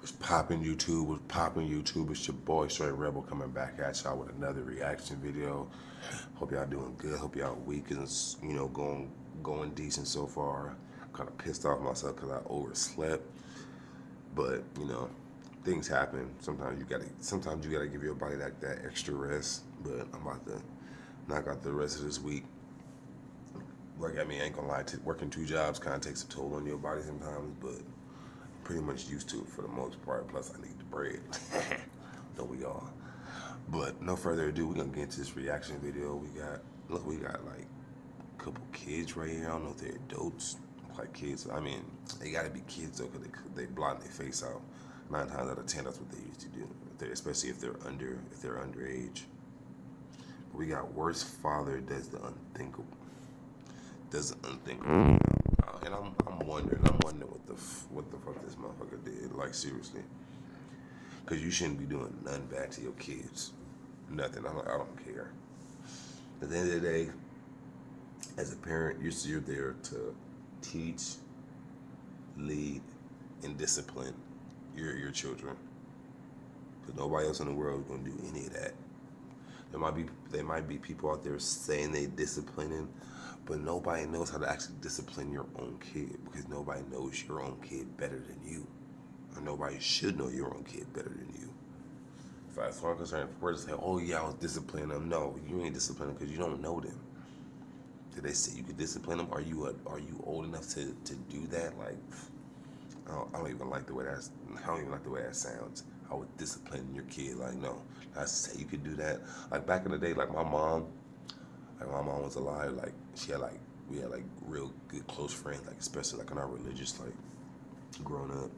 What's popping YouTube? What's popping YouTube? It's your boy Straight Rebel coming back at y'all with another reaction video. Hope y'all doing good. Hope y'all week is going decent so far. I'm kind of pissed off myself because I overslept, but things happen. Sometimes you gotta give your body that extra rest. But I'm about to knock out the rest of this week. Like, I ain't gonna lie, working two jobs kind of takes a toll on your body sometimes, but I'm pretty much used to it for the most part. Plus, I need the bread. Don't we all? But no further ado, we're gonna get into this reaction video. We got like a couple kids right here. I don't know if they're adults, like kids. They gotta be kids though, because they blot their face out. 9 times out of 10, that's what they used to do, especially if they're underage. But we got worst father does the unthinkable. And I'm wondering what the fuck this motherfucker did. Like, seriously, because you shouldn't be doing nothing bad to your kids. Nothing. I don't care. At the end of the day, as a parent, you're there to teach, lead, and discipline your children. Because nobody else in the world is gonna do any of that. There might be people out there saying they disciplining, but nobody knows how to actually discipline your own kid, because nobody knows your own kid better than you. Or nobody should know your own kid better than you. As far as I'm concerned, if we're to say, oh yeah, I was disciplining them, no, you ain't disciplining them because you don't know them. Did they say you could discipline them? Are you old enough to do that? Like, I don't even like the way that sounds. I would discipline your kid. Like, no, I say you could do that. Like, back in the day, like my mom was alive. Like, we had real good close friends. Like, especially like in our religious, like, growing up,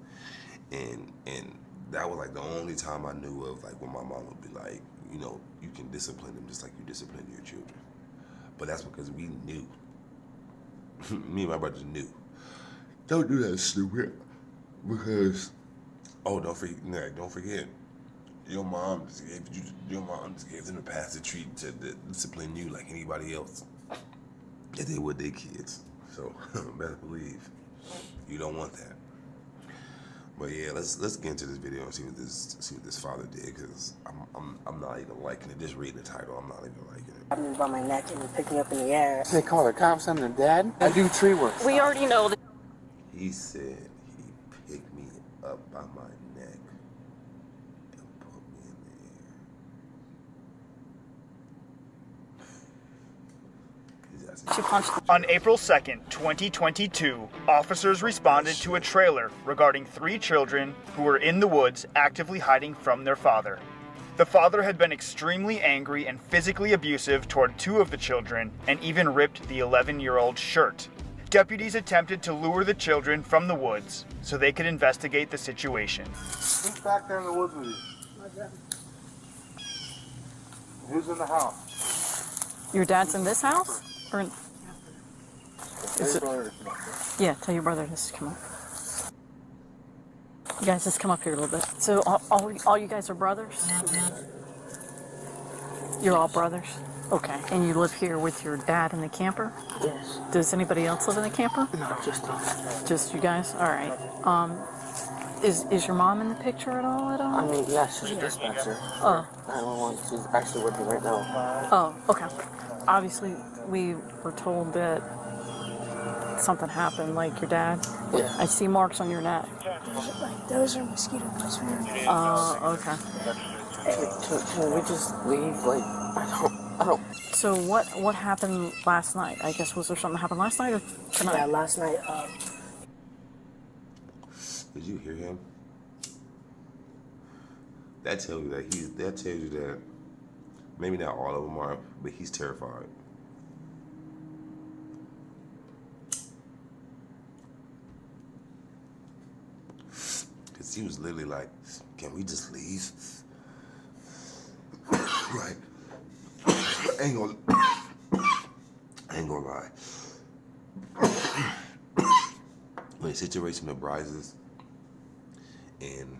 and that was like the only time I knew of, like, when my mom would be like, you can discipline them just like you discipline your children. But that's because we knew. Me and my brothers knew. Don't do that, stupid. Because, don't forget, your mom just gave them the pass to discipline you like anybody else if they would their kids. So better believe you don't want that. But yeah, let's get into this video and see what this father did, because I'm not even liking it. Just reading the title, I'm not even liking it. Grabbed me by my neck and he picked me up in the air. They call the cops on their dad? I do tree work. We already know that. He said he picked me up by my neck and put me in the air. She punched. On April 2nd, 2022, officers responded to a trailer regarding 3 children who were in the woods actively hiding from their father. The father had been extremely angry and physically abusive toward 2 of the children and even ripped the 11-year-old's shirt. Deputies attempted to lure the children from the woods so they could investigate the situation. Who's back there in the woods with you? Who's in the house? Your dad's in this house? Or in... Yeah, tell your brother to come up. You guys just come up here a little bit. So all you guys are brothers? You're all brothers? Okay. And you live here with your dad in the camper? Yes. Does anybody else live in the camper? No, just us. Just you guys? All right. Is your mom in the picture at all? I mean, yeah, she's a dispatcher. Oh. 911. She's actually working right now. Oh, okay. Obviously, we were told that something happened, like your dad. Yeah. I see marks on your neck. Like, those are mosquito bites. Oh, okay. Can we just leave? Like, I don't. So what happened last night? I guess, was there something happened last night or tonight? Yeah, last night. Did you hear him? That tells you that maybe not all of them are, but he's terrified. Cause he was literally like, "Can we just leave?" Like, I ain't gonna lie. When a situation arises, and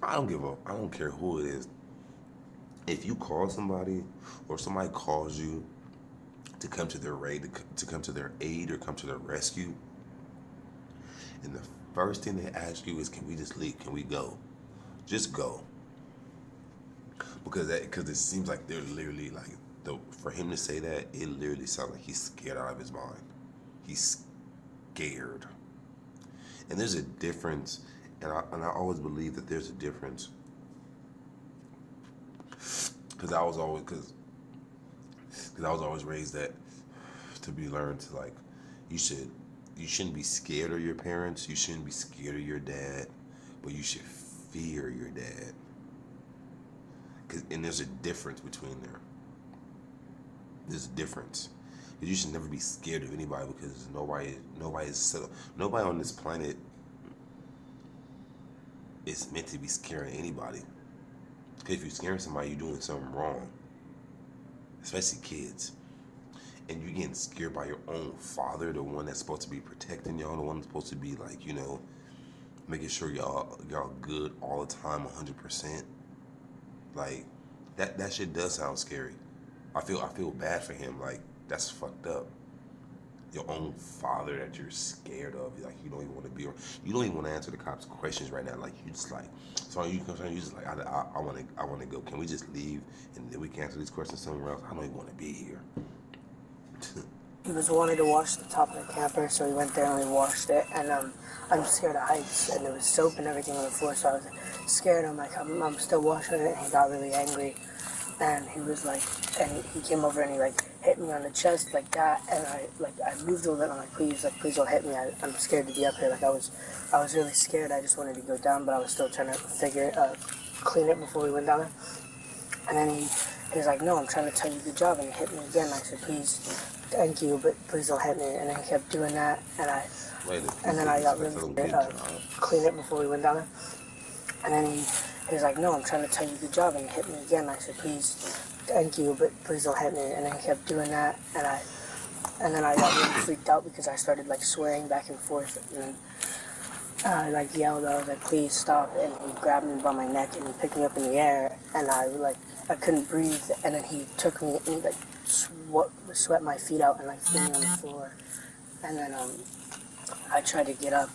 I don't care who it is. If you call somebody, or somebody calls you to come to their aid, to come to their aid or come to their rescue, and the first thing they ask you is, "Can we just leave? Can we go?" Just go. Because it seems like they're literally like, for him to say that, it literally sounds like he's scared out of his mind. He's scared. And there's a difference, and I always believe that there's a difference. Because I was always raised that to be learned to, like, you shouldn't be scared of your parents, you shouldn't be scared of your dad, but you should fear your dad. And there's a difference between there. There's a difference. You should never be scared of anybody, because nobody on this planet is meant to be scaring anybody. Because if you're scaring somebody, you're doing something wrong. Especially kids. And you're getting scared by your own father, the one that's supposed to be protecting y'all, the one that's supposed to be, like, you know, making sure y'all good all the time, 100%. Like, that shit does sound scary. I feel bad for him. Like, that's fucked up. Your own father that you're scared of, like, you don't even want to be, you don't even want to answer the cops' questions right now. Like, you just like, so you just like, I want to go. Can we just leave and then we can answer these questions somewhere else? I don't even want to be here. He was wanting to wash the top of the camper, so we went there and we washed it. And I'm scared of heights, and there was soap and everything on the floor, so I was scared. I'm like, I'm still washing it, and he got really angry. And he was like, and he came over and he like hit me on the chest like that, and I moved a little bit. I'm like, please don't hit me. I'm scared to be up here. Like, I was really scared. I just wanted to go down, but I was still trying to clean it before we went down there. And then he was like, no, I'm trying to tell you good job, and he hit me again. I said, please, thank you, but please don't hit me. And then he kept doing that, and then I got really clean it before we went down there. And then he was like, no, I'm trying to tell you good job, and he hit me again. I said, please, thank you, but please don't hit me. And then he kept doing that, and then I got really freaked out because I started like swearing back and forth, and then I like yelled. I was like, please stop. And he grabbed me by my neck and he picked me up in the air, and I couldn't breathe. And then he took me and he like swept my feet out and like threw me on the floor. And then I tried to get up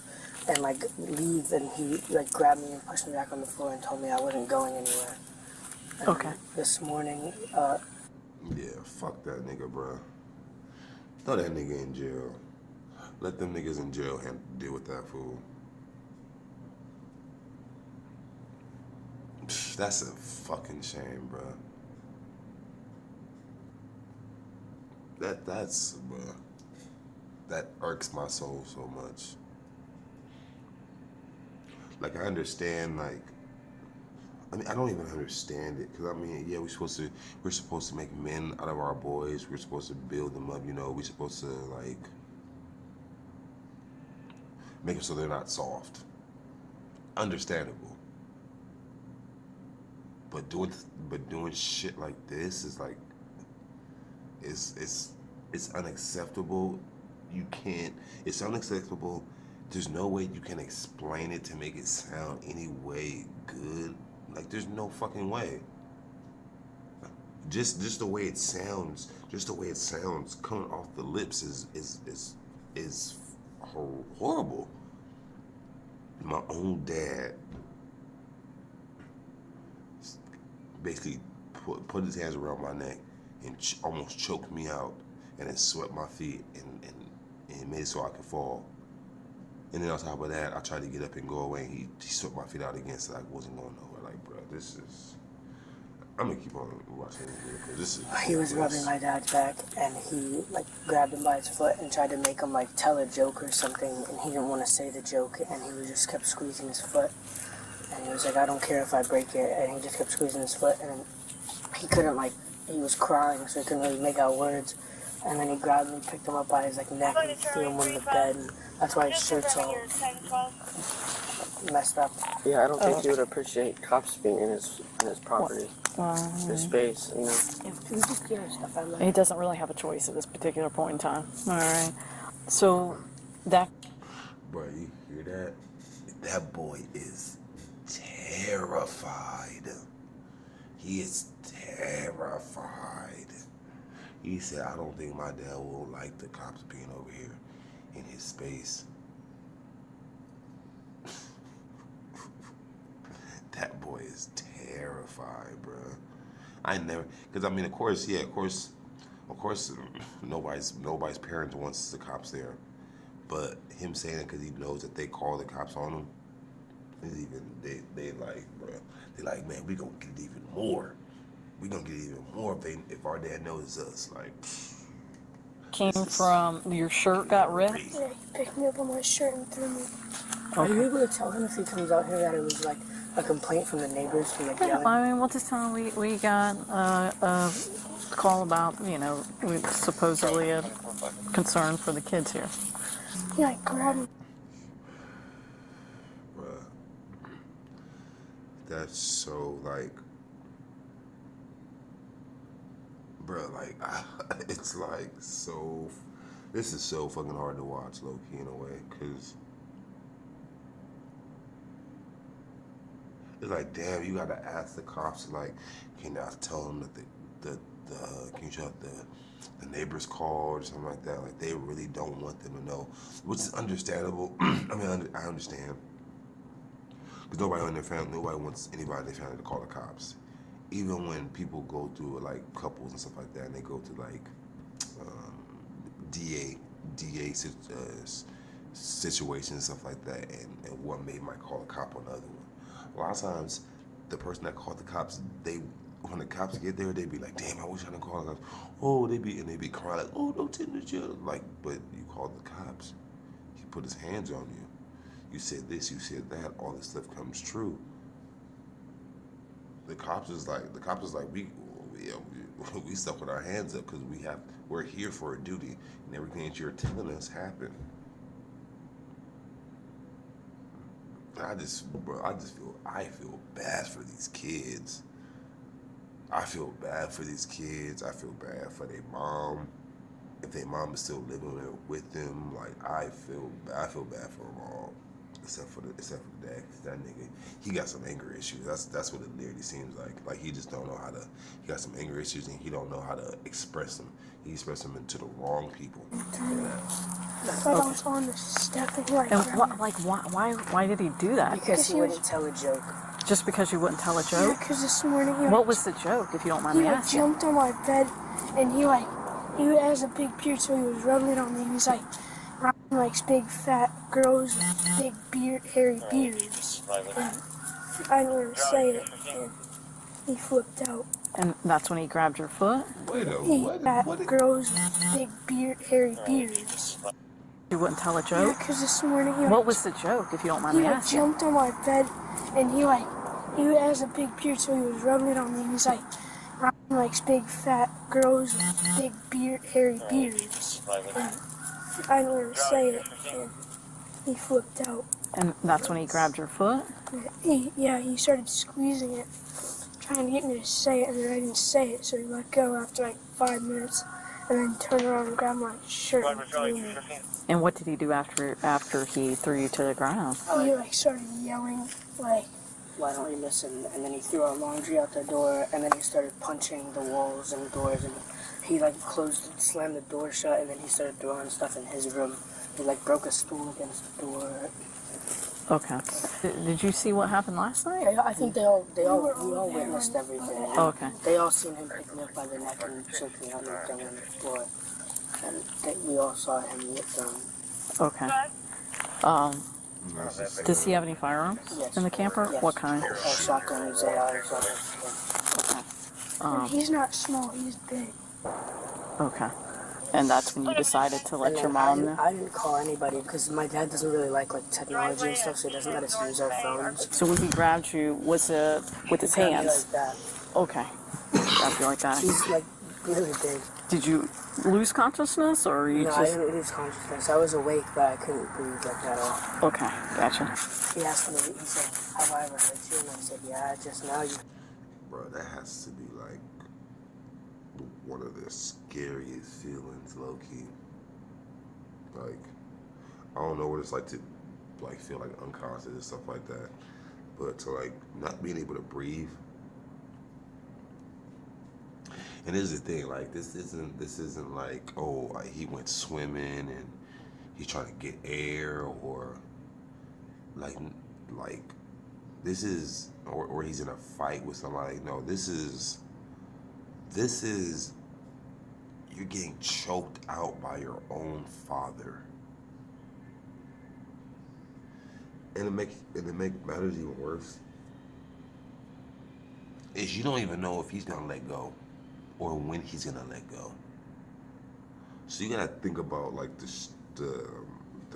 and like leave, and he like grabbed me and pushed me back on the floor and told me I wasn't going anywhere. And Okay. This morning, Yeah, fuck that nigga, bro. Throw that nigga in jail. Let them niggas in jail deal with that fool. That's a fucking shame, bro. Bro. That irks my soul so much. Like, I understand, like, I mean, I don't even understand it, because I mean, yeah, we're supposed to make men out of our boys. We're supposed to build them up, you know. We're supposed to, like, make them so they're not soft. Understandable. But doing shit like this is like, it's unacceptable. It's unacceptable. There's no way you can explain it to make it sound any way good. Like, there's no fucking way. Just the way it sounds, coming off the lips is horrible. My own dad basically put his hands around my neck and almost choked me out, and then swept my feet and made it so I could fall. And then on top of that, I tried to get up and go away, and he swept my feet out again, so I wasn't going nowhere. Like, bro, I'm gonna keep on watching this video, because this is... he was rubbing my dad's back, and he like grabbed him by his foot and tried to make him like tell a joke or something, and he didn't want to say the joke, and he was just kept squeezing his foot, and he was like, I don't care if I break it, and he just kept squeezing his foot, and he couldn't, like, he was crying, so he couldn't really make out words, and then he grabbed me, picked him up by his like neck, and threw him on the bed, and that's why his shirt's all messed up. Yeah, I don't think he would appreciate cops being in his property, his space. You know? If we just get our stuff out of He doesn't really have a choice at this particular point in time. All right. So that. Bro, you hear that? That boy is terrified. He is terrified. He said, I don't think my dad will like the cops being over here in his space. That boy is terrified, bro. I never, because I mean, of course, nobody's parents wants the cops there, but him saying it because he knows that they call the cops on him is even they like, bro. They like, man, we gonna get even more. We gonna get even more if our dad knows us. Like, Came from your shirt got ripped. Yeah, he picked me up on my shirt and threw me. Are you able to tell him if he comes out here that it was like a complaint from the neighbors from like Yeah, yelling? I mean, we'll just tell him we got a call about, we supposedly a concern for the kids here. He like grabbed me. bruh, that's so like, bruh, like it's like so. This is so fucking hard to watch, low key, in a way, cause it's like, damn, you gotta ask the cops, like, can you not tell them that can you shut the neighbors called or something like that? Like, they really don't want them to know, which is understandable. I mean, I understand, because nobody in their family, nobody wants anybody in their family to call the cops. Even when people go through, like, couples and stuff like that, and they go to, like, DA situations and stuff like that, and one might call a cop on the other one. A lot of times, the person that called the cops, when the cops get there, they be like, "Damn, I wish I didn't call the cops." Oh, they be crying like, "Oh, don't take me to jail." Like, but you called the cops. He put his hands on you. You said this, you said that. All this stuff comes true. The cops is like, we stuck with our hands up because we're here for a duty, and everything that you're telling us happened. I feel bad for these kids. I feel bad for these kids. I feel bad for their mom. If their mom is still living with them, like, I feel bad for them all. Except for the dad, 'cause that nigga, he got some anger issues. That's what it literally seems like. Like, he just don't know how to. He got some anger issues, and he don't know how to express them. He expressed them to the wrong people. But I was on the step and he like And grabbed me. why did he do that? Because he wouldn't tell a joke. Just because you wouldn't tell a Yeah, joke? because this morning he What was the joke, if you don't mind he me like asking? jumped on my bed and he has a big beard, so he was rubbing it on me and he's like likes big fat girls with big hairy beards. And I didn't want to say it and he flipped out. And that's when he grabbed your foot? Wait a He what? fat What? girls with big hairy beards. You wouldn't tell a Yeah, joke? because this morning he What was the joke, if you don't mind he me like asking? jumped on my bed and he has a big beard, so he was rubbing it on me and he's like likes big fat girls with big hairy beards. And I didn't want to say it and he flipped out. And that's when he grabbed your foot? He started squeezing it, trying to get me to say it, and then I didn't say it, so he let go after like 5 minutes, and then turned around and grabbed my shirt and threw me. And what did he do after he threw you to the ground? He started yelling like, "Why don't you listen?" And then he threw our laundry out the door, and then he started punching the walls and doors, and he slammed the door shut, and then he started throwing stuff in his room. He broke a stool against the door. Okay. Did you see what happened last night? I think we all witnessed everything. Oh, okay. They all seen him pick me up by the neck and choke me out and throw me on the floor. And we all saw him get thrown. Okay. Does he have any firearms Yes. in the camper? Yes. What kind? Shotguns, ARs, all that. and he's not small, he's big. Okay. And that's when you decided to let And your then mom know? I didn't call anybody because my dad doesn't really like technology and stuff, so he doesn't let us use our phones. So when he grabbed you, was it with his Grabbed me hands? like that. Okay. Grabbed you like that. He's really big. Did you lose consciousness, or you No, I just... didn't lose consciousness. I was awake, but I couldn't breathe like that at all. Okay, gotcha. He asked me, he said, "Have I ever hurt you?" And I said, "Yeah, just now." Bro, that has to be like one of the scariest feelings, low key. Like, I don't know what it's like to feel unconscious and stuff like that, but to not being able to breathe. And this is the thing, this isn't like, oh, he went swimming and he's trying to get air, or like this is, or he's in a fight with somebody. No, this is, you're getting choked out by your own father. And to make matters even worse, is you don't even know if he's gonna let go, or when he's gonna let go. So you gotta think about like the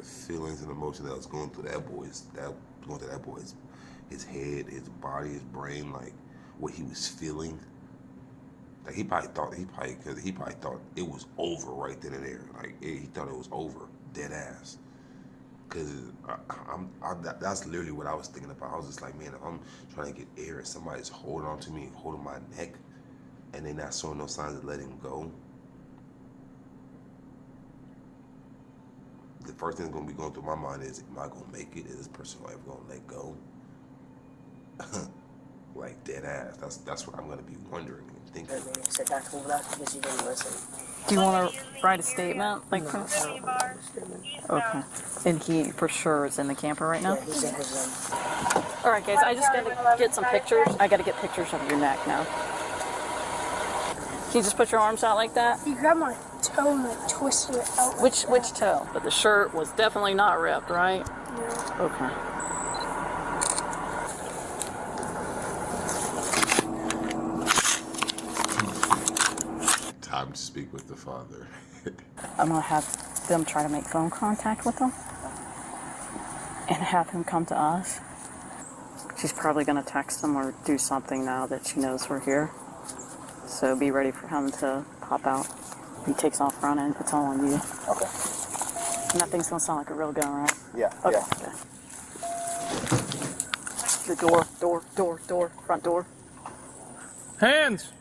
feelings and emotions that was going through that boy's his head, his body, his brain, like what he was feeling. Like he probably thought it was over right then and there. Like he thought it was over, dead ass. Cause that's literally what I was thinking about. I was just like, man, if I'm trying to get air and somebody's holding on to me, holding my neck, and they're not showing no signs of letting go, the first thing that's gonna be going through my mind is, am I gonna make it? Is this person ever gonna let go? Like dead ass. That's what I'm gonna be wondering and thinking. So Dr. Woodlock, because you didn't listen. Do you want to write a statement? Like, No, I don't want to write a statement. okay. And he for sure is in the camper right now? Yeah, he's in his room. All right, guys, I just got to get some pictures. I got to get pictures of your neck now. Can you just put your arms out like that? You grabbed my toe and like twisted it out. Which toe? But the shirt was definitely not ripped, right? Yeah. Okay. Time to speak with the father. I'm going to have them try to make phone contact with him and have him come to us. She's probably going to text him or do something now that she knows we're here. So be ready for him to pop out. He takes off running. It's all on you. Okay. And that thing's going to sound like a real gun, right? Yeah. Okay. Yeah. Okay. The door, front door. Hands!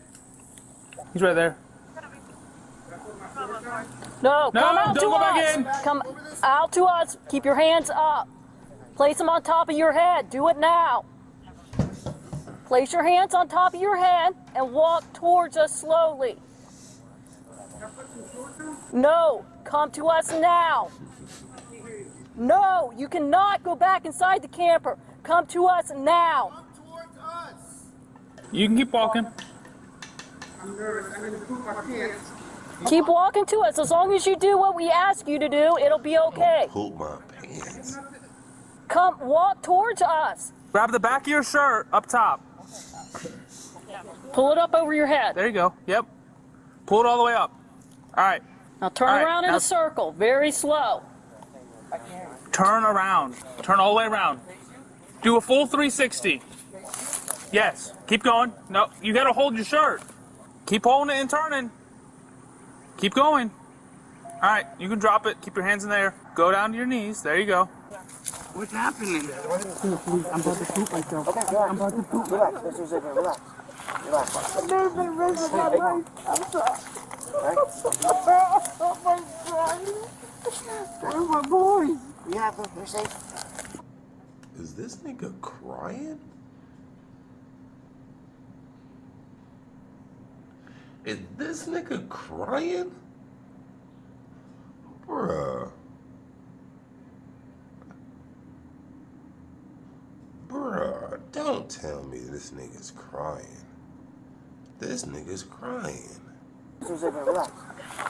He's right there. No, No, come out don't to go us. back in. Come out to us. Keep your hands up. Place them on top of your head. Do it now. Place your hands on top of your head and walk towards us slowly. No, come to us now. No, you cannot go back inside the camper. Come to us now. You can keep walking. Keep walking to us. As long as you do what we ask you to do, it'll be okay. Pull my pants. Come, walk towards us. Grab the back of your shirt up top. Pull it up over your head. There you go. Yep. Pull it all the way up. All right. Now turn All right, around in now- a circle, very slow. Turn around. Turn all the way around. Do a full 360. Yes. Keep going. No, you got to hold your shirt. Keep holding it and turning. Keep going. All right. You can drop it. Keep your hands in there. Go down to your knees. There you go. What's happening? I'm about to poop myself. Okay, relax. I'm about to poop. Relax. This is it. Relax. Relax. I've never been raised in my life. I'm sorry. Oh my God. Where's my boys? Yeah, we're safe. Is this nigga crying? Is this nigga crying? Bruh. Bruh, don't tell me this nigga's crying. This nigga's crying. This is it. Relax.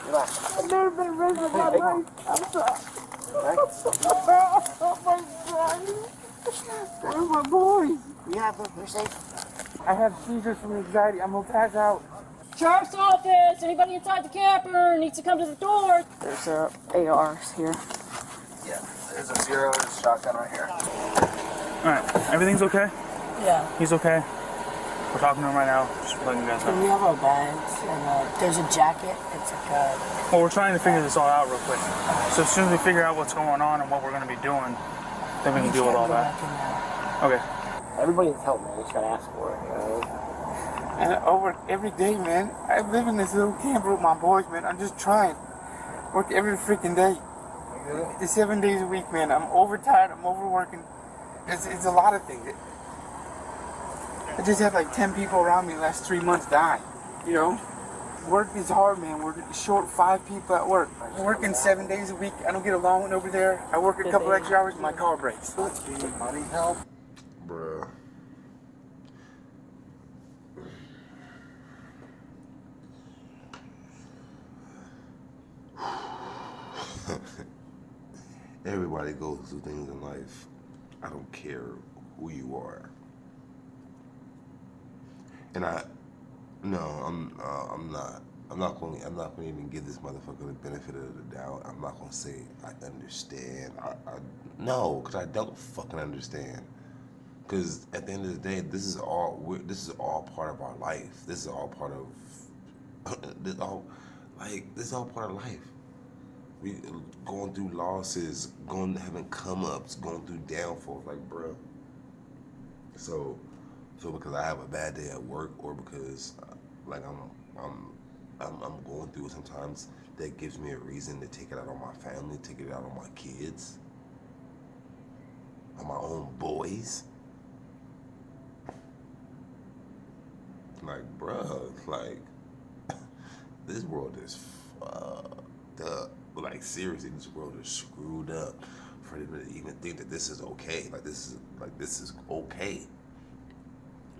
Relax. I've never been raised in my life. I'm sorry. Oh my God. Where's my boys? Yeah, we're safe. I have seizures from anxiety. I'm gonna pass out. Sheriff's office, anybody inside the camper needs to come to the door. There's ARs here. Yeah. There's a 0 and a shotgun right here. All right. Everything's okay? Yeah. He's okay. We're talking to him right now. Just letting you guys know. We have our bags, and there's a jacket. It's like a... Well, we're trying to figure this all out real quick. So as soon as we figure out what's going on and what we're going to be doing, then we can deal with all that. Okay. Everybody needs help, man. They just gotta ask for it, you know? And over every day, man. I live in this little camper with my boys, man. I'm just trying. Work every freaking day. It's 7 days a week, man. I'm overtired. I'm overworking. It's a lot of things. I just had like 10 people around me the last 3 months die. You know? Work is hard, man. We're short 5 people at work. I'm working 7 days a week. I don't get a long one over there. I work a couple extra hours and my car breaks. Bruh. Everybody goes through things in life. I don't care who you are. And I'm not. I'm not going to even give this motherfucker the benefit of the doubt. I'm not going to say I understand. No, because I don't fucking understand. Because at the end of the day, this is all part of our life. This is all part of this is all part of life. We going through losses, having come ups, going through downfalls, like bruh. So because I have a bad day at work, or because like I'm going through it sometimes, that gives me a reason to take it out on my family, take it out on my kids, on my own boys. Like, bruh, like, this world is fucked up. Like, seriously, this world is screwed up for them to even think that this is okay. Like, this is okay.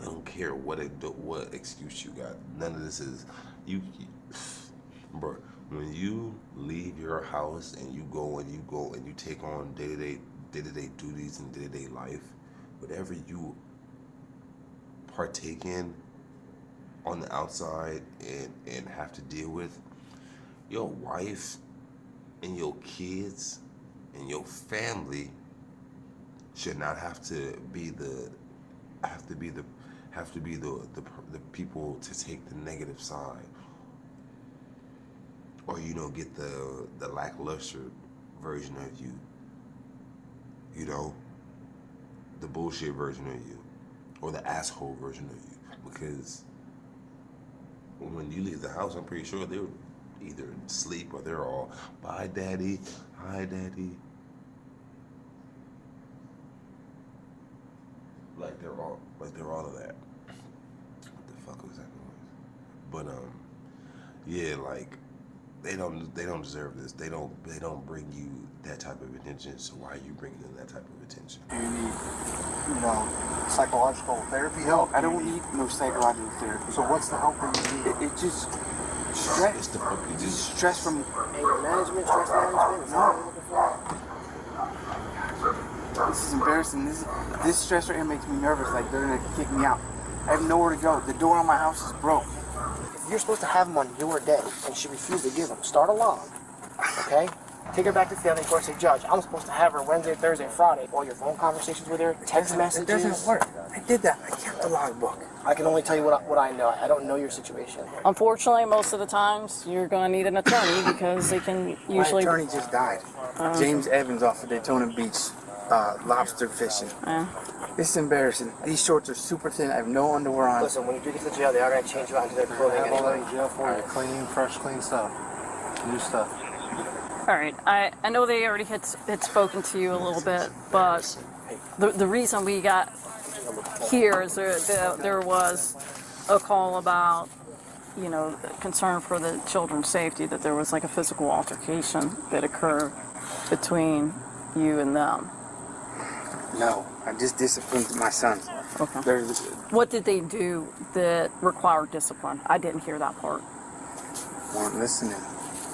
I don't care what excuse you got. None of this is bro. When you leave your house and you go and you take on day-to-day duties and day-to-day life, whatever you partake in on the outside and have to deal with, your wife and your kids and your family should not have to be the people to take the negative side, or get the lackluster version of you, the bullshit version of you, or the asshole version of you. Because when you leave the house, I'm pretty sure they're either asleep or they're all, bye daddy, hi daddy. Like they're all of that. What the fuck was that noise? But yeah, like they don't deserve this. They don't bring you that type of attention. So why are you bringing them that type of attention? Do you need, psychological therapy help? I don't need no psychological therapy. So what's the help that you need? It's just stress. It's the fuck you Just stress from Anger management, stress management. Is that what you're looking for? This is embarrassing. This stress right here makes me nervous. Like they're gonna kick me out. I have nowhere to go. The door on my house is broke. If you're supposed to have them on your day and she refused to give them, start a log. Okay? Take her back to family court. Say, Judge, I'm supposed to have her Wednesday, Thursday, Friday. All your phone conversations with her, text messages. It doesn't work. I did that. I kept the logbook. I can only tell you what I know. I don't know your situation. Unfortunately, most of the times you're going to need an attorney because they can usually. My attorney just died. James Evans off of Daytona Beach, lobster fishing. This is embarrassing. These shorts are super thin. I have no underwear on. Listen, when you do get to the jail, they are going to change you out into their clothing Have all that anyway. in jail for you. Clean, fresh, clean stuff. New stuff. All right, I know they already had spoken to you a little bit, but the reason we got here is there was a call about, concern for the children's safety, that there was like a physical altercation that occurred between you and them. No, I just disciplined my son. Okay. There's What did they do that required discipline? I didn't hear that part. weren't listening.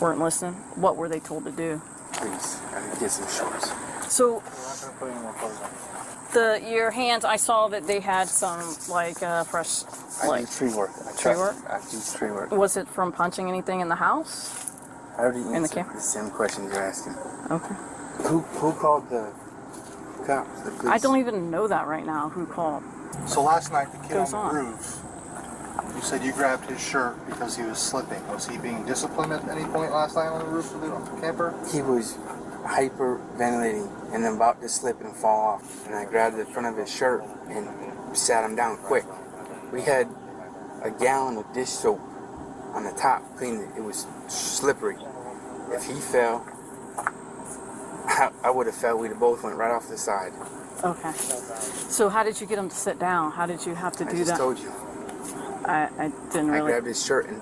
Weren't listening? What were they told to do? Please, I need to get some shorts. So We're not going to put any more clothes on. your hands, I saw that they had some fresh, I do tree work. Tree work? I do tree work. Was it from punching anything in the house? I already the answered camera? the same questions you're asking. Okay. Who called the cops? The police? I don't even know that right now. Who called? So last night, the kid Goes on the on. roof, you said you grabbed his shirt because he was slipping. Was he being disciplined at any point last night on the roof of the camper? He was hyperventilating and about to slip and fall off. And I grabbed the front of his shirt and sat him down quick. We had a gallon of dish soap on the top, cleaned it. It was slippery. If he fell, I would have fell. We'd have both went right off the side. Okay. So how did you get him to sit down? How did you have to I do just that? told you. I didn't I really. grabbed his shirt and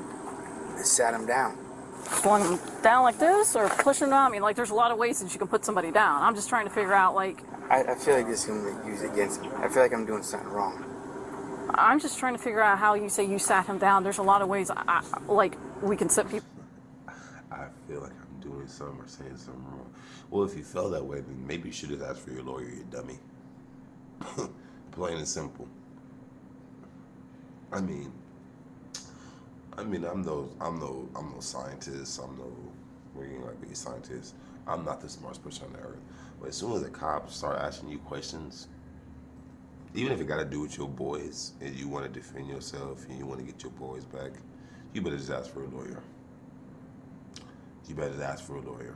sat him down. Slung him down like this or pushing him down? I mean, there's a lot of ways that you can put somebody down. I'm just trying to figure out, I feel like this is going to be used against me. I feel like I'm doing something wrong. I'm just trying to figure out how you say you sat him down. There's a lot of ways, we can sit people. I feel like I'm doing doing something or saying something wrong. Well, if you felt that way, then maybe you should have asked for your lawyer, you dummy. Plain and simple. I mean, I'm no scientist. We ain't like be scientists. I'm not the smartest person on the earth. But as soon as the cops start asking you questions, even if it got to do with your boys and you want to defend yourself and you want to get your boys back, you better just ask for a lawyer. You better just ask for a lawyer,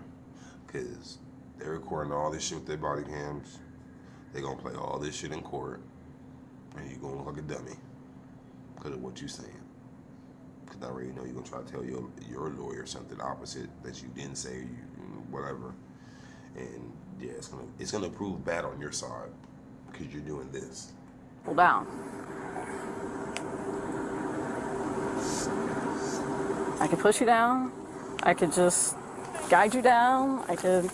because they're recording all this shit with their body cams. They're gonna play all this shit in court, and you're gonna look like a dummy because of what you're saying. Because I already know you're gonna try to tell your lawyer something opposite that you didn't say, whatever. And yeah, it's gonna prove bad on your side because you're doing this. Pull down. I could push you down. I could just guide you down. I could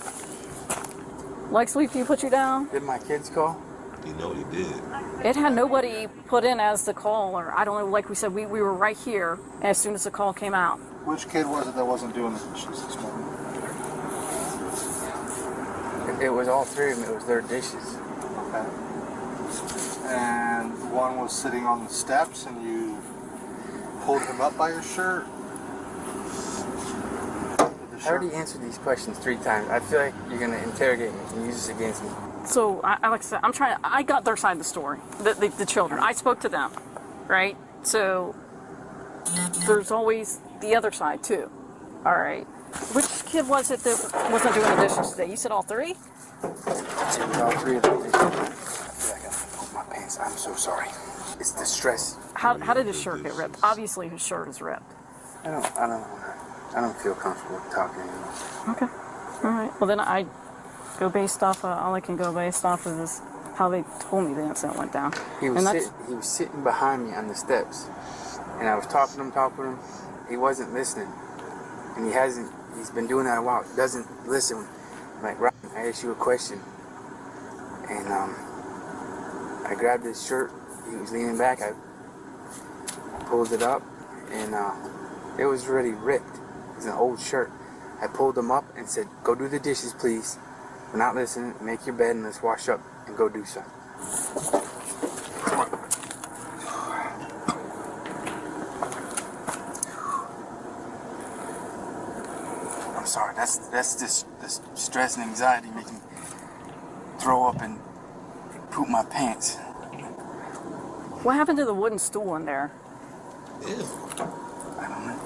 leg sweep you, put you down. Did my kids call? You know you did. It had nobody put in as the caller. I don't know, like we said, we were right here as soon as the call came out. Which kid was it that wasn't doing the dishes this morning? It was all three of them. It was their dishes. Okay. And one was sitting on the steps and you pulled him up by your shirt? I already answered these questions 3 times. I feel like you're going to interrogate me and use this against me. So, like I said, I got their side of the story, the children. I spoke to them, right? So, there's always the other side, too. All right. Which kid was it that wasn't doing the dishes today? You said all 3? All 3 of them dishes. I feel like I pulled my pants. I'm so sorry. It's the stress. How did his shirt get ripped? Obviously, his shirt is ripped. I don't feel comfortable talking anymore. Okay. All right. Well, then I go based off all I can go based off of is how they told me the incident went down. He was sitting behind me on the steps, and I was talking to him. He wasn't listening, and he's been doing that a while. He doesn't listen. I'm like, Ryan, I asked you a question, and I grabbed his shirt. He was leaning back. I pulled it up, and it was already ripped. It was an old shirt. I pulled him up and said, go do the dishes, please. We're not listening. Make your bed and let's wash up and go do something. I'm sorry. That's this stress and anxiety making me throw up and poop my pants. What happened to the wooden stool in there? Ew. I don't know.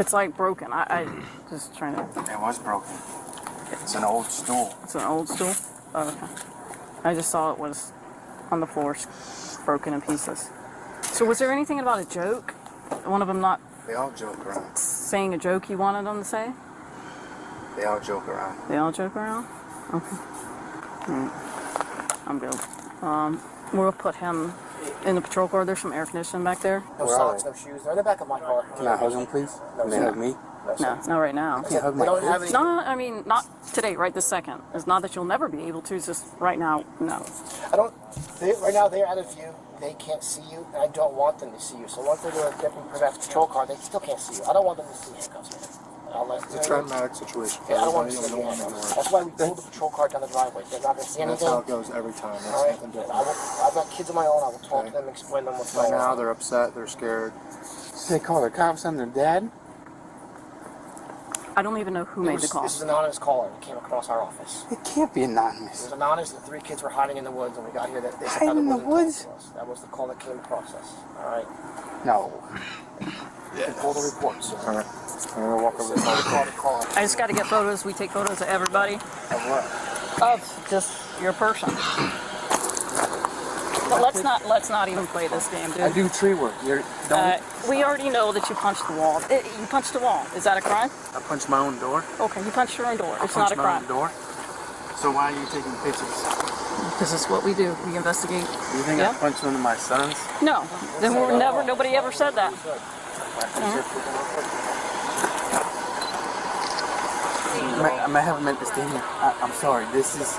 It's like broken. I just trying to. It was broken. It's an old stool. It's an old stool? Oh, okay. I just saw it was on the floor, broken in pieces. So was there anything about a joke? One of them not They all joke around. saying a joke you wanted them to say? They all joke around. They all joke around? Okay. I'm good. We'll put him in the patrol car. There's some air conditioning back there. No socks, no shoes. They're in the back of my car. Can I hug them, please? Can they hug me? No, not right now. Can't hug my They don't kids? have any. No, I mean, not today, right this second. It's not that you'll never be able to, it's just right now, no. I don't. Right now they're out of view. They can't see you, and I don't want them to see you. So once they do a different patrol car, they still can't see you. I don't want them to see handcuffs. It's a traumatic situation. Yeah, I don't want them to Everybody, see you don't want handcuffs. to That's why we pulled the patrol car down the driveway. They're not going to see That's anything. how it goes every time. That's All right. nothing different. I've got kids of my own. I will talk to them, explain them what's By going now, on. they're upset. They're scared. They call the cops on their dad? I don't even know who made the call. This is an anonymous caller that came across our office. It can't be It anonymous. was anonymous. The 3 kids were hiding in the woods, and we got here. That they Hiding in the woods? That was the call that came across us. All right. No. You can pull the reports. All right. I'm going to walk over Call there. the caller. I just got to get photos. We take photos of everybody. Of what? Of just your person. But let's not even play this game, I dude. do tree work. We already know that you punched the wall. You punched the wall. Is that a crime? I punched my own door. Okay, you punched your own door. I It's not a punched my own crime. door. So why are you taking pictures? Because it's what we do. We investigate. You think Yeah? I punched one of my sons? No, then we're never. Nobody ever said that. I might have meant to stay here. I'm sorry. This is.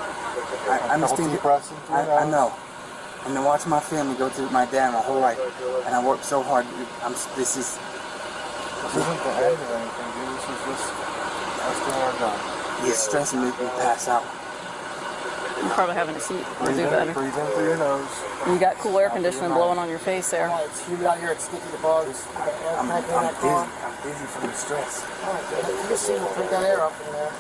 I understand. deep breaths in through I your know. I've been watching my family go through my dad my whole life, and I worked so hard. This is. This isn't the end of anything, dude. This is just us doing our job. Yeah, stress will make me pass out. You're probably having a seat to Breathe do in, better. breathe in through your nose. You got cool air conditioning blowing on your face there. It's humid out here. It's sticky to bugs. I'm busy from the stress. All right, good. You just see we'll take that air up in there.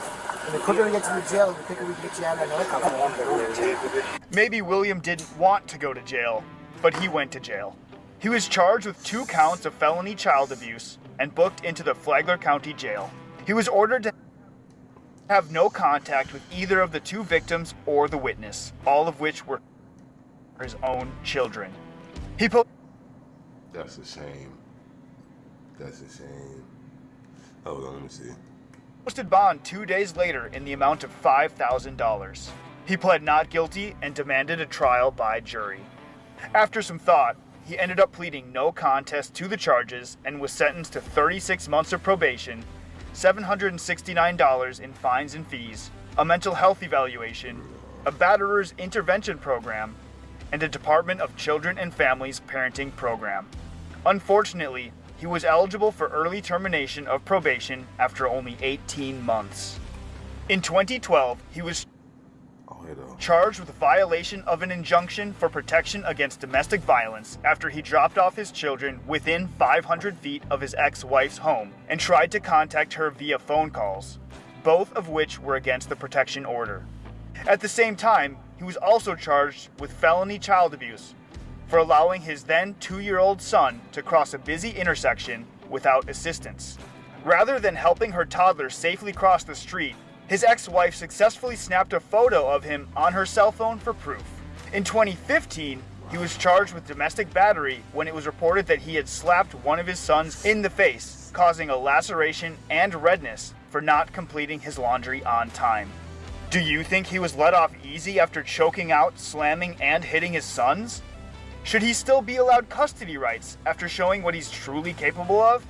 And the quicker we get to the jail, the quicker we can get you out of that helicopter. Maybe William didn't want to go to jail, but he went to jail. He was charged with 2 counts of felony child abuse and booked into the Flagler County Jail. He was ordered to have no contact with either of the 2 victims or the witness, all of which were his own children. That's a shame. That's a shame. Hold on, let me see. Posted bond 2 days later in the amount of $5,000. He pled not guilty and demanded a trial by jury. After some thought, he ended up pleading no contest to the charges and was sentenced to 36 months of probation, $769 in fines and fees, a mental health evaluation, a batterer's intervention program, and a Department of Children and Families parenting program. Unfortunately, he was eligible for early termination of probation after only 18 months. In 2012, he was charged with a violation of an injunction for protection against domestic violence after he dropped off his children within 500 feet of his ex-wife's home and tried to contact her via phone calls, both of which were against the protection order. At the same time, he was also charged with felony child abuse for allowing his then 2-year-old son to cross a busy intersection without assistance. Rather than helping her toddler safely cross the street, his ex-wife successfully snapped a photo of him on her cell phone for proof. In 2015, he was charged with domestic battery when it was reported that he had slapped one of his sons in the face, causing a laceration and redness for not completing his laundry on time. Do you think he was let off easy after choking out, slamming, and hitting his sons? Should he still be allowed custody rights after showing what he's truly capable of?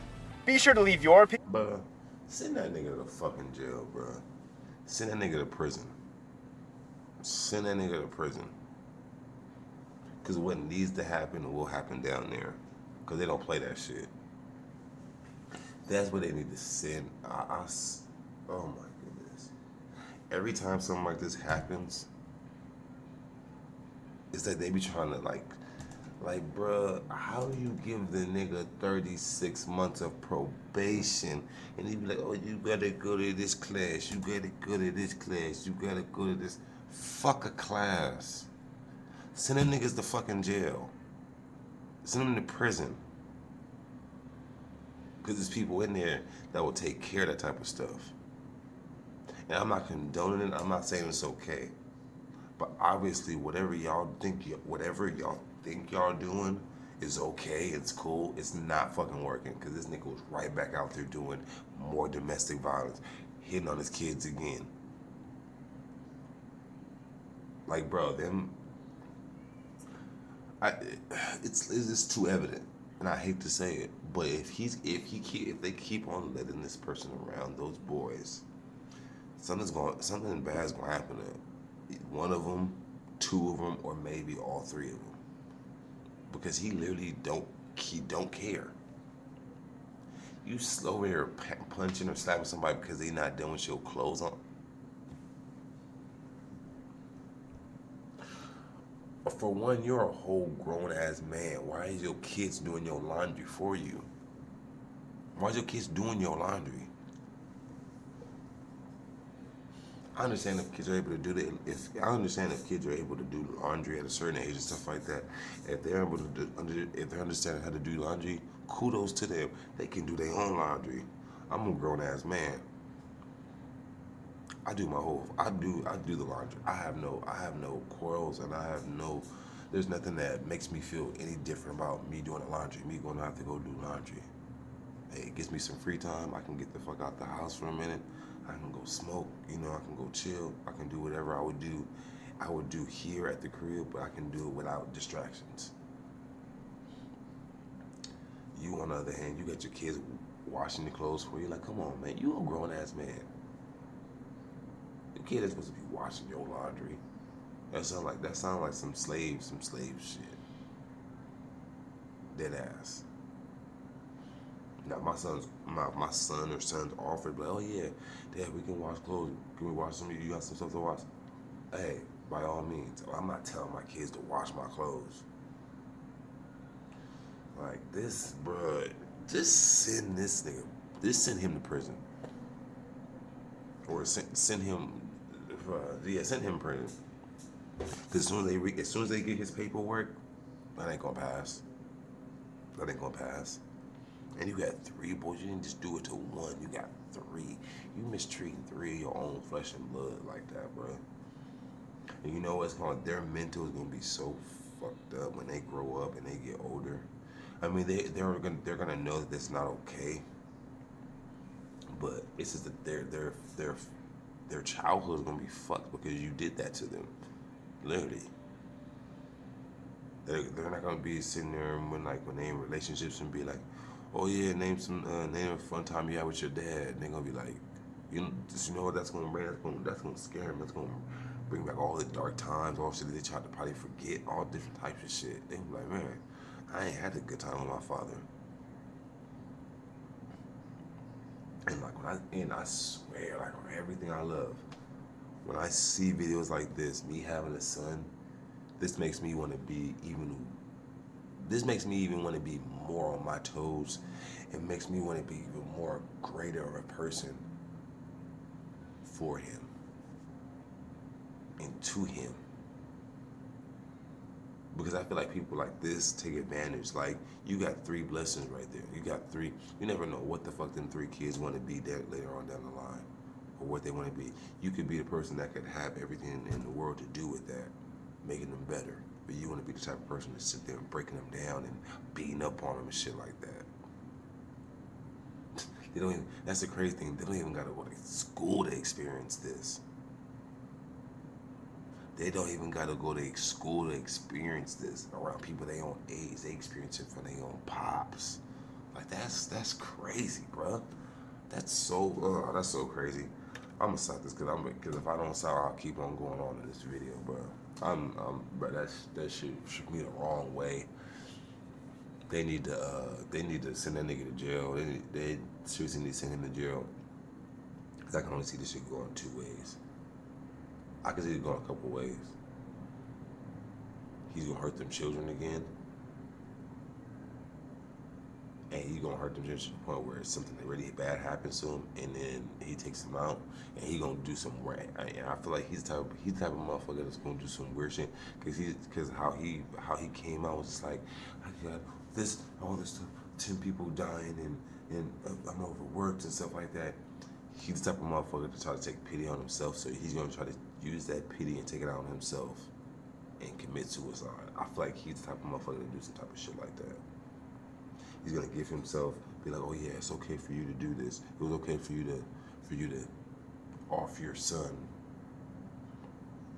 Be sure to leave your opinion. Bruh, send that nigga to the fucking jail, bruh. Send that nigga to prison. Send that nigga to prison. Because what needs to happen will happen down there. Because they don't play that shit. That's what they need to send us. Oh my goodness. Every time something like this happens, it's that they be trying to like, bruh, how do you give the nigga 36 months of probation? And he be like, oh, you gotta go to this class, you gotta go to this class, you gotta go to this. Fuck a class. Send them niggas to fucking jail. Send them to prison. Because there's people in there that will take care of that type of stuff. And I'm not condoning it, I'm not saying it's okay. But obviously, whatever y'all think y'all doing is okay, it's cool, it's not fucking working. Because this nigga was right back out there doing more domestic violence, hitting on his kids again. Like, bro, it's too evident, and I hate to say it, but if they keep on letting this person around those boys, something bad's gonna happen to one of them, 2 of them, or maybe all 3 of them. Because he literally don't care. You slow there punching or slapping somebody because they not done with your clothes on. For one, you're a whole grown ass man. Why is your kids doing your laundry for you? Why is your kids doing your laundry? I understand if kids are able to do that. I understand if kids are able to do laundry at a certain age and stuff like that. If they're able to if they're understanding how to do laundry, kudos to them. They can do their own laundry. I'm a grown ass man. I do the laundry. I have no quarrels, and there's nothing that makes me feel any different about me doing the laundry, me going to have to go do laundry. Hey, it gives me some free time. I can get the fuck out the house for a minute. I can go smoke, I can go chill. I can do whatever I would do here at the crib, but I can do it without distractions. You, on the other hand, you got your kids washing the clothes for you. Like, come on, man, you a grown ass man. The kid is supposed to be washing your laundry. That sound like some slave shit. Dead ass. Now my son or sons offered, like, oh yeah, Dad, we can wash clothes. Can we wash some? You got some stuff to wash? Hey, by all means. I'm not telling my kids to wash my clothes. Like this, bruh. Just send this nigga. Just send him to prison. Or send him. Send him to prison. Cause as soon as they get his paperwork, that ain't gonna pass. That ain't gonna pass. And you got 3 boys. You didn't just do it to 1. You got 3. You mistreating 3 of your own flesh and blood like that, bro. And you know what's called? Their mental is gonna be so fucked up when they grow up and they get older. I mean, they're gonna know that that's not okay. But it's just that their childhood is gonna be fucked because you did that to them, literally. They're not gonna be sitting there when they in relationships and be like, oh yeah, name a fun time you had with your dad. And they're gonna be like, you know what that's gonna bring? That's gonna scare them. That's gonna bring back all the dark times, all shit that they tried to probably forget, all different types of shit. They be like, man, I ain't had a good time with my father. And I swear, like on everything I love, when I see videos like this, me having a son, this makes me want to be more on my toes. It makes me want to be even more greater of a person for him and to him. Because I feel like people like this take advantage. Like, you got 3 blessings right there. You got 3. You never know what the fuck them 3 kids want to be later on down the line, or what they want to be. You could be the person that could have everything in the world to do with that, making them better. But you want to be the type of person to sit there and breaking them down and beating up on them and shit like that. They don't even, that's the crazy thing. They don't even gotta go to school to experience this. They don't even gotta go to school to experience this around people their own age. They experience it from their own pops. Like that's crazy, bro. That's so crazy. I'm gonna stop this because if I don't stop, I'll keep on going on in this video, bro. But that shit shook me the wrong way. They need to send that nigga to jail. They seriously need to send him to jail. Cause I can only see this shit going 2 ways. I can see it going a couple ways. He's gonna hurt them children again. And he's gonna hurt them children to the point where something really bad happens to him, and then he takes them out, and he gonna do some work. And I feel like he's the type of motherfucker that's gonna do some weird shit. Cause how he came out was just like, I got all this stuff, 10 people dying, and I'm overworked and stuff like that. He's the type of motherfucker to try to take pity on himself, so he's gonna try to use that pity and take it out on himself and commit suicide. I feel like he's the type of motherfucker to do some type of shit like that. He's gonna give himself, be like, oh yeah, it's okay for you to do this. It was okay for you to off your son.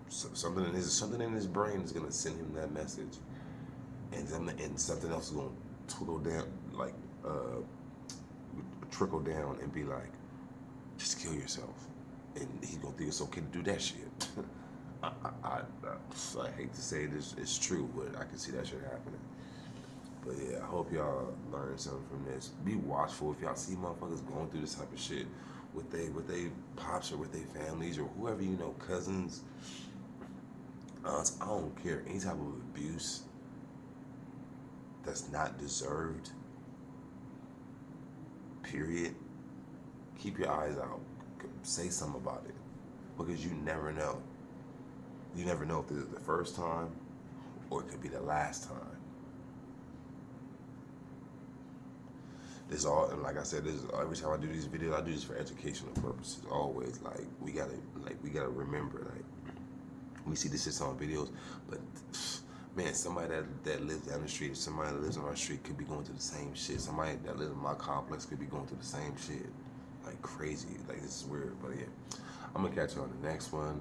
So something in his brain is gonna send him that message, and something else is gonna trickle down and be like, just kill yourself, and he's gonna think it's okay to do that shit. I hate to say this, it's true, but I can see that shit happening. But yeah, I hope y'all learn something from this. Be watchful if y'all see motherfuckers going through this type of shit with they pops or with their families or whoever you know, cousins, aunts. I don't care. Any type of abuse that's not deserved, period. Keep your eyes out. Say something about it, because you never know. You never know if this is the first time or it could be the last time. This all, and like I said, every time I do these videos, I do this for educational purposes. Always, we gotta remember, we see this shit on videos, but man, somebody that lives down the street, somebody that lives on our street could be going through the same shit. Somebody that lives in my complex could be going through the same shit. Like crazy. Like, this is weird, but yeah. I'm gonna catch you on the next one.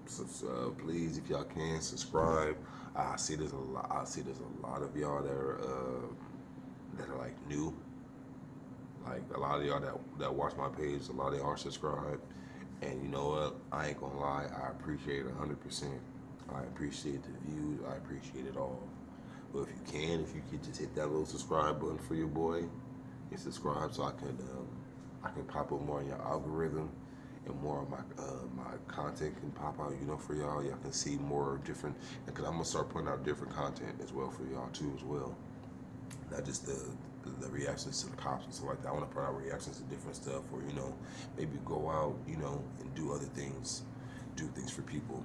So please, if y'all can, subscribe. I see there's a lot of y'all that are like new. Like, a lot of y'all that watch my page, a lot of y'all are subscribed. And you know what? I ain't gonna lie, I appreciate it 100%. I appreciate the views, I appreciate it all. But if you could just hit that little subscribe button for your boy, and subscribe so I can pop up more on your algorithm, and more of my content can pop out, for y'all. Y'all can see more different, because I'm gonna start putting out different content as well for y'all too as well. Not just the reactions to the cops and stuff like that. I want to put out reactions to different stuff, or maybe go out, and do other things, do things for people,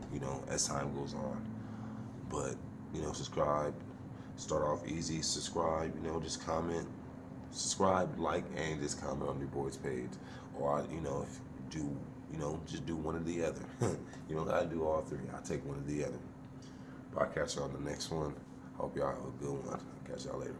as time goes on. But subscribe. Start off easy. Subscribe. Just comment, subscribe, like, and just comment on your boy's page, or if do just do one or the other. You don't gotta do all three. I'll take one or the other. But I'll catch y'all on the next one. Hope y'all have a good one. Catch y'all later.